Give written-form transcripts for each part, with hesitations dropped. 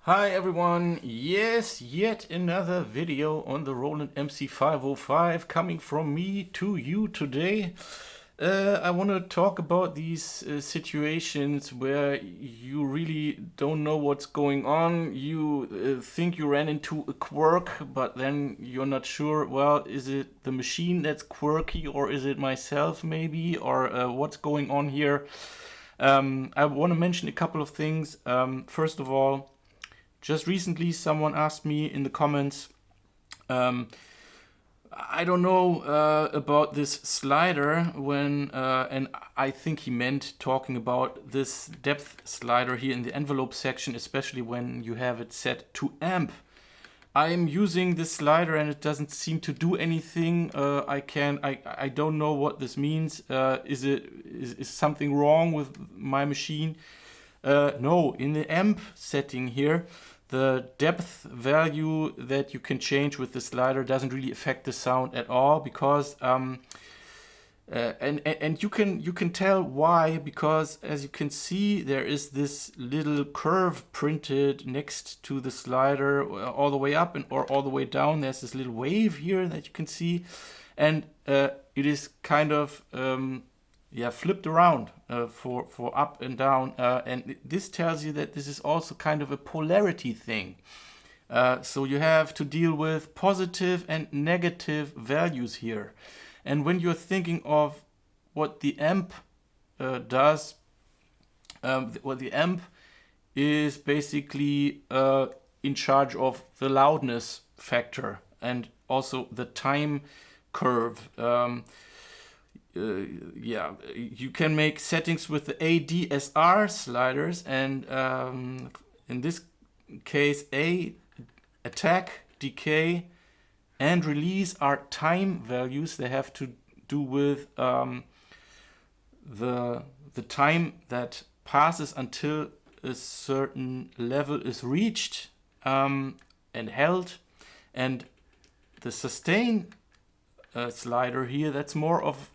Hi everyone, yes, yet another video on the Roland MC 505 coming from me to you today. I want to talk about these situations where you really don't know what's going on. You think you ran into a quirk, but then you're not sure, well, is it the machine that's quirky or is it myself maybe, or what's going on here? I want to mention a couple of things. First of all, just recently, someone asked me in the comments, I don't know about this slider when, and I think he meant talking about this depth slider here in the envelope section, especially when you have it set to amp. I'm using this slider and it doesn't seem to do anything. I don't know what this means. Is something wrong with my machine? No, in the amp setting here, the depth value that you can change with the slider doesn't really affect the sound at all, because and you can tell why, because as you can see, there is this little curve printed next to the slider all the way up and or all the way down. There's this little wave here that you can see, and it is kind of flipped around for up and down, and this tells you that this is also kind of a polarity thing. So you have to deal with positive and negative values here. And when you're thinking of what the amp does, what the amp is basically in charge of the loudness factor and also the time curve. You can make settings with the ADSR sliders, and in this case, attack, decay, and release are time values. They have to do with the time that passes until a certain level is reached and held, and the sustain slider here, that's more of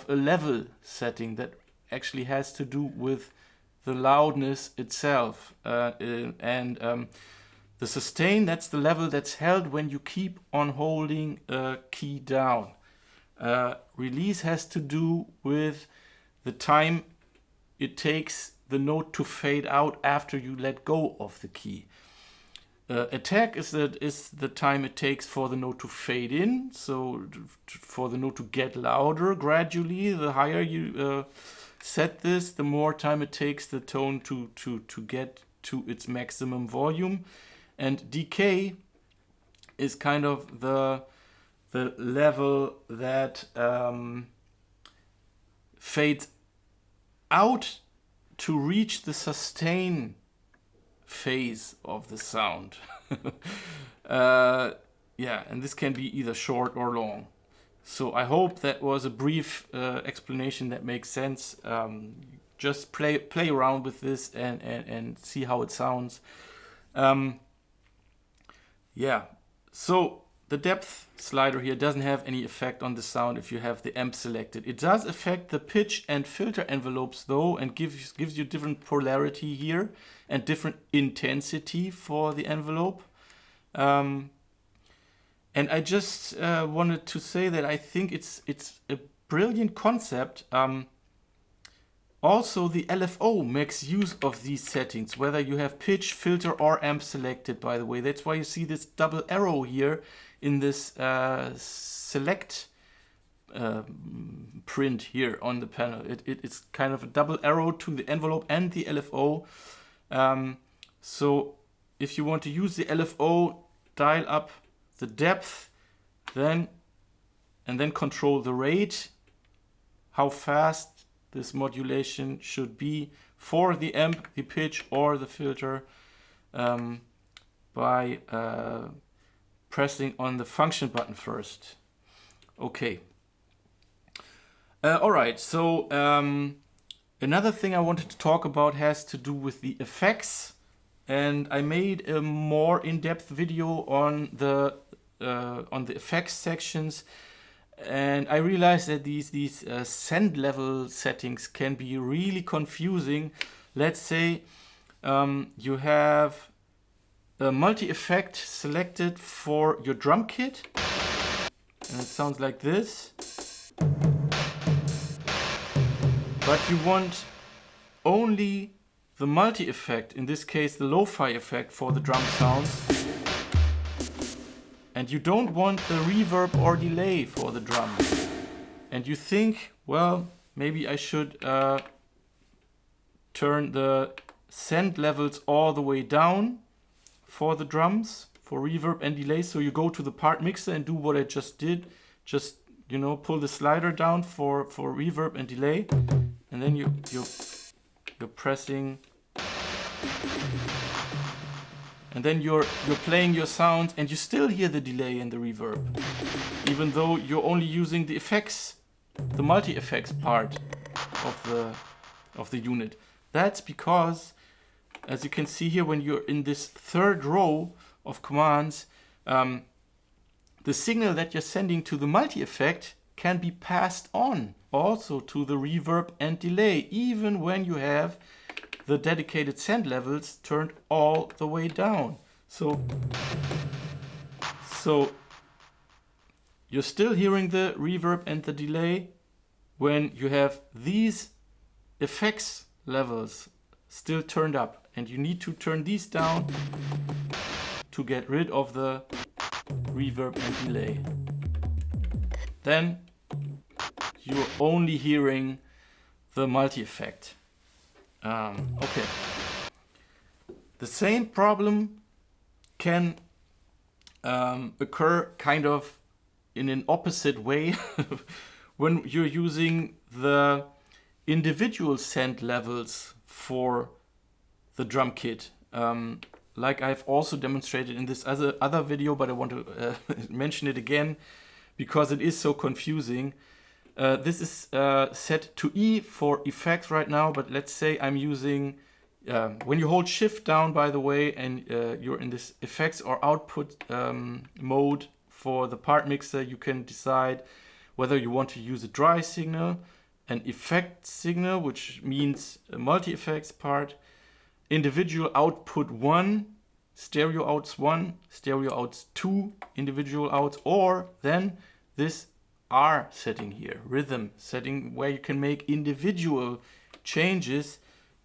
a level setting that actually has to do with the loudness itself. The sustain, that's the level that's held when you keep on holding a key down. Release has to do with the time it takes the note to fade out after you let go of the key. Attack is the time it takes for the note to fade in, so for the note to get louder gradually. The higher you set this, the more time it takes the tone to get to its maximum volume. And decay is kind of the level that fades out to reach the sustain phase of the sound. And this can be either short or long. So I hope that was a brief explanation that makes sense. Just play around with this and see how it sounds. So the depth slider here doesn't have any effect on the sound if you have the amp selected. It does affect the pitch and filter envelopes though, and gives you different polarity here and different intensity for the envelope. And I just wanted to say that I think it's a brilliant concept. Also, the LFO makes use of these settings, whether you have pitch, filter, or amp selected, by the way. That's why you see this double arrow here in this select print here on the panel. It's kind of a double arrow to the envelope and the LFO. So if you want to use the LFO, dial up the depth, and then control the rate, how fast this modulation should be for the amp, the pitch, or the filter, by pressing on the function button first. Okay. Alright, so another thing I wanted to talk about has to do with the effects, and I made a more in-depth video on the effects sections. And I realized that these send level settings can be really confusing. Let's say you have a multi-effect selected for your drum kit. And it sounds like this. But you want only the multi-effect, in this case the lo-fi effect for the drum sounds. And you don't want the reverb or delay for the drums. And you think, well, maybe I should turn the send levels all the way down for the drums, for reverb and delay. So you go to the part mixer and do what I just did. Just, you know, pull the slider down for reverb and delay. And then you're pressing. And then you're playing your sound and you still hear the delay and the reverb. Even though you're only using the effects, the multi-effects part of the unit. That's because, as you can see here, when you're in this third row of commands, the signal that you're sending to the multi-effect can be passed on also to the reverb and delay, even when you have the dedicated send levels turned all the way down. So you're still hearing the reverb and the delay when you have these effects levels still turned up, and you need to turn these down to get rid of the reverb and delay. Then you're only hearing the multi-effect. Okay. The same problem can occur kind of in an opposite way when you're using the individual send levels for the drum kit. Like I've also demonstrated in this other video, but I want to mention it again because it is so confusing. This is set to E for effects right now, but let's say I'm using, when you hold shift down, by the way, and you're in this effects or output mode for the part mixer, you can decide whether you want to use a dry signal, an effect signal, which means a multi-effects part, individual output 1, stereo outs 1, stereo outs 2, individual outs, or then this R setting here, rhythm setting, where you can make individual changes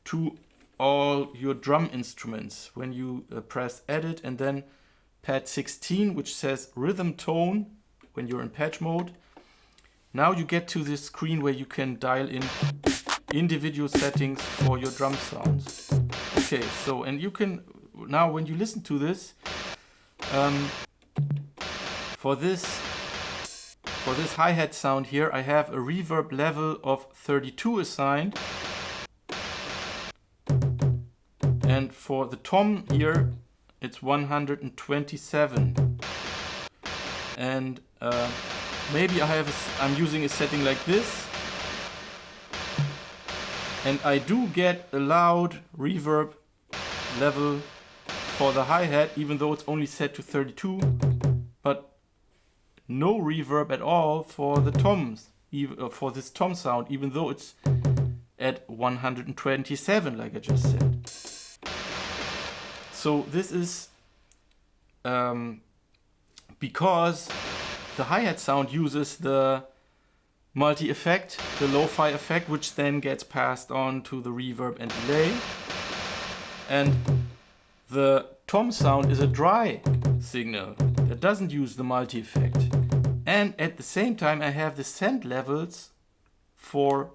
to all your drum instruments when you press edit and then pad 16, which says rhythm tone when you're in patch mode. Now you get to this screen where you can dial in individual settings for your drum sounds. Okay, so, and you can, now when you listen to this, for this hi-hat sound here, I have a reverb level of 32 assigned. And for the tom here, it's 127. And maybe I'm using a setting like this. And I do get a loud reverb level for the hi-hat, even though it's only set to 32. But no reverb at all for the toms, for this tom sound, even though it's at 127, like I just said. So this is because the hi-hat sound uses the multi-effect, the lo-fi effect, which then gets passed on to the reverb and delay. And the tom sound is a dry signal that doesn't use the multi-effect. And at the same time I have the send levels for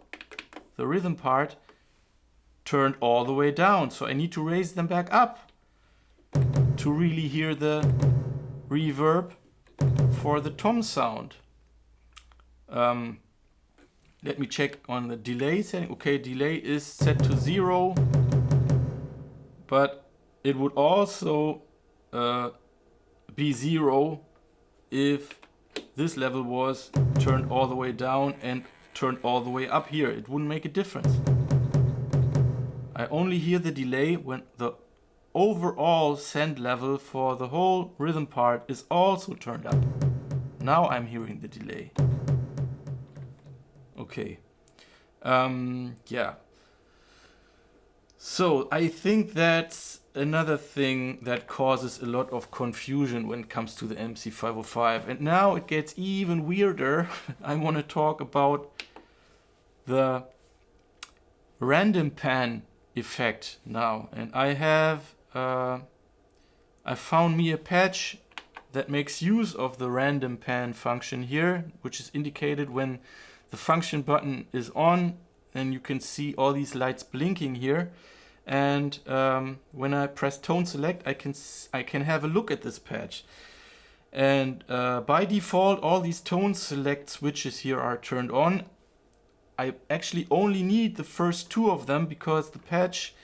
the rhythm part turned all the way down. So I need to raise them back up to really hear the reverb for the tom sound. Let me check on the delay setting. Okay, delay is set to 0, but it would also be 0 if this level was turned all the way down and turned all the way up here. It wouldn't make a difference. I only hear the delay when the overall send level for the whole rhythm part is also turned up. Now I'm hearing the delay. Okay. Yeah. So I think that's another thing that causes a lot of confusion when it comes to the MC505. And now it gets even weirder. I want to talk about the random pan effect now. And I found me a patch that makes use of the random pan function here, which is indicated when the function button is on, and you can see all these lights blinking here. And when I press tone select, I can have a look at this patch. And by default, all these tone select switches here are turned on. I actually only need the first two of them because the patch,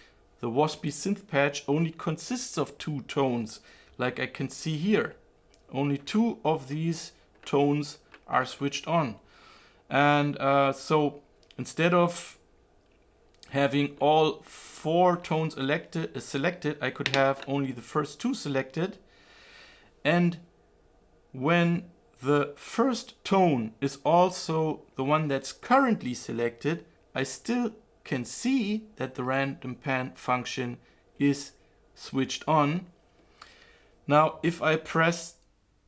the Waspy synth patch, only consists of two tones, like I can see here. Only two of these tones are switched on. And so instead of having all four tones selected, I could have only the first two selected. And when the first tone is also the one that's currently selected, I still can see that the random pan function is switched on. Now, if I press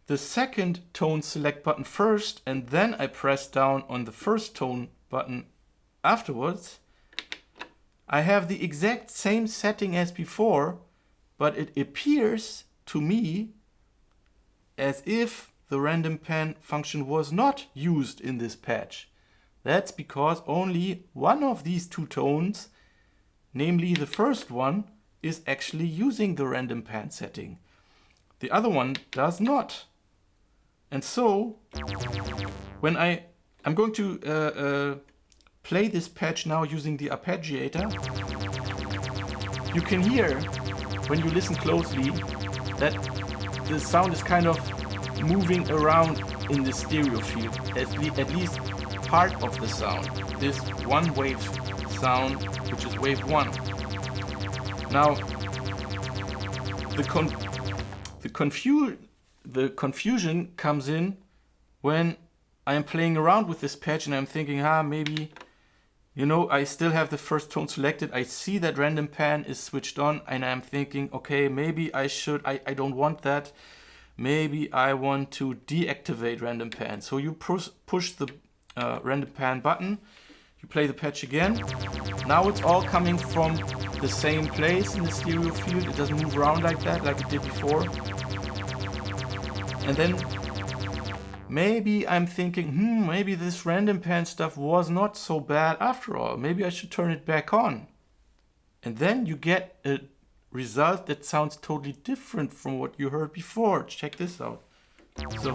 the second tone select button first and then I press down on the first tone button afterwards, I have the exact same setting as before, but it appears to me as if the random pan function was not used in this patch. That's because only one of these two tones, namely the first one, is actually using the random pan setting. The other one does not. And so, when I'm going to play this patch now using the arpeggiator, you can hear, when you listen closely, that the sound is kind of moving around in the stereo field, at least part of the sound. This one wave sound, which is wave 1. Now, the confusion comes in when I am playing around with this patch and I'm thinking, maybe, I still have the first tone selected. I see that random pan is switched on and I'm thinking, okay, maybe I don't want that. Maybe I want to deactivate random pan. So you push the random pan button, you play the patch again. Now it's all coming from the same place in the stereo field. It doesn't move around like that, like it did before. And then maybe I'm thinking, maybe this random pan stuff was not so bad after all. Maybe I should turn it back on. And then you get a result that sounds totally different from what you heard before. Check this out. So,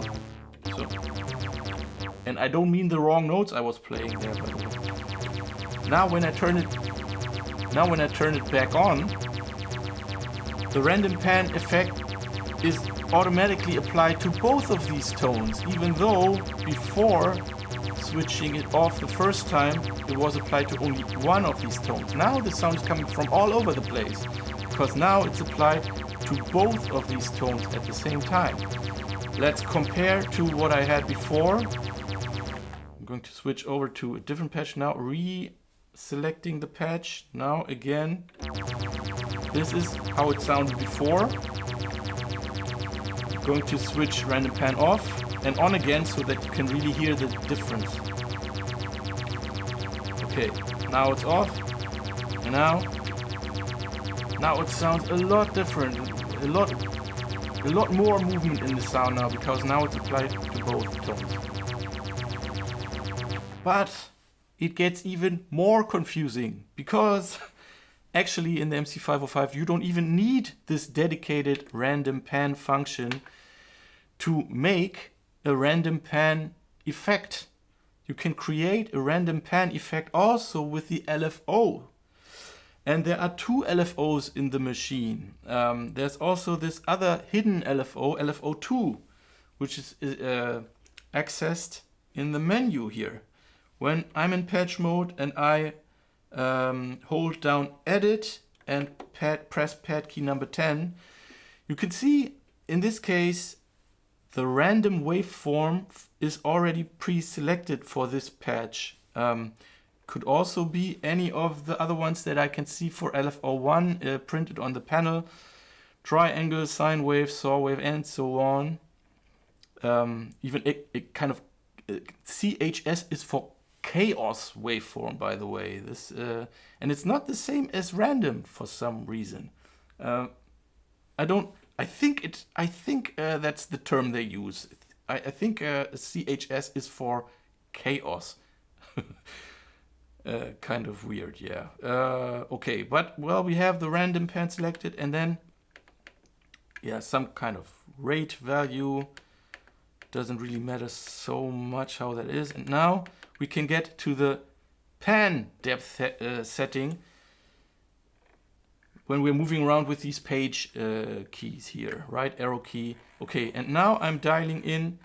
and I don't mean the wrong notes I was playing there, by the way. Now when I turn it back on, the random pan effect is automatically applied to both of these tones, even though before switching it off the first time, it was applied to only one of these tones. Now the sound is coming from all over the place, because now it's applied to both of these tones at the same time. Let's compare to what I had before. I'm going to switch over to a different patch now, selecting the patch. Now again, this is how it sounded before. I'm going to switch random pan off and on again so that you can really hear the difference. Okay, now it's off, and now it sounds a lot different, a lot more movement in the sound now, because now it's applied to both tones. But it gets even more confusing, because actually in the MC505 you don't even need this dedicated random pan function to make a random pan effect. You can create a random pan effect also with the LFO. And there are two LFOs in the machine. There's also this other hidden LFO, LFO2, which is accessed in the menu here. When I'm in patch mode and I hold down Edit and press pad key number 10, you can see in this case the random waveform is already pre-selected for this patch. Could also be any of the other ones that I can see for LFO1 printed on the panel. Triangle, sine wave, saw wave, and so on. Even it kind of CHS is for chaos waveform, by the way. This and it's not the same as random for some reason. I think that's the term they use. I think CHS is for chaos. Kind of weird, yeah. Okay, but well, we have the random pan selected, and then yeah, some kind of rate value. Doesn't really matter so much how that is. And now we can get to the pan depth setting when we're moving around with these page keys here, right? Arrow key. Okay, and now I'm dialing in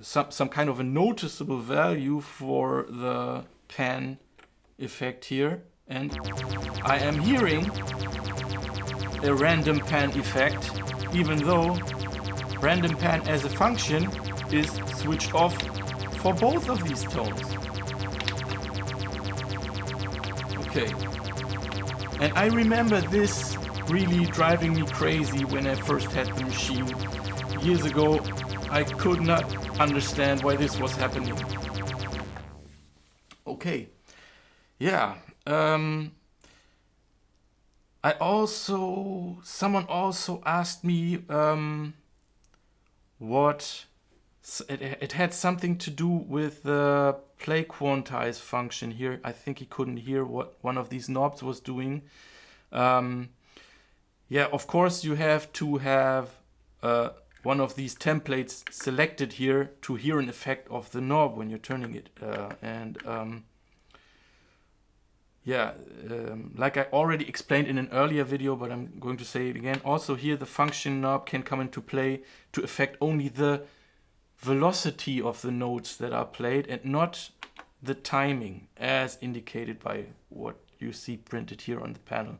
some kind of a noticeable value for the pan effect here. And I am hearing a random pan effect, even though random pan as a function is switched off for both of these tones. Okay. And I remember this really driving me crazy when I first had the machine. Years ago, I could not understand why this was happening. Okay. Yeah. Someone also asked me what it had something to do with the play quantize function here. I think he couldn't hear what one of these knobs was doing. Yeah, of course you have to have one of these templates selected here to hear an effect of the knob when you're turning it. Like I already explained in an earlier video, but I'm going to say it again. Also here the function knob can come into play to affect only the velocity of the notes that are played and not the timing as indicated by what you see printed here on the panel.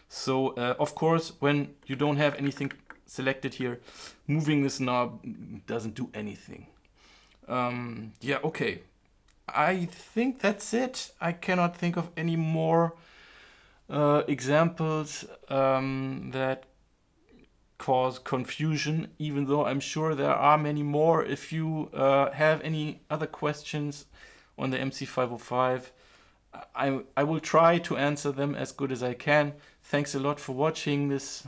So of course, when you don't have anything selected here, moving this knob doesn't do anything. Yeah, okay. I think that's it. I cannot think of any more examples that cause confusion, even though I'm sure there are many more. If you have any other questions on the MC505, I will try to answer them as good as I can. Thanks a lot for watching this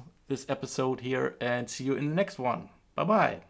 episode here, and see you in the next one. Bye-bye.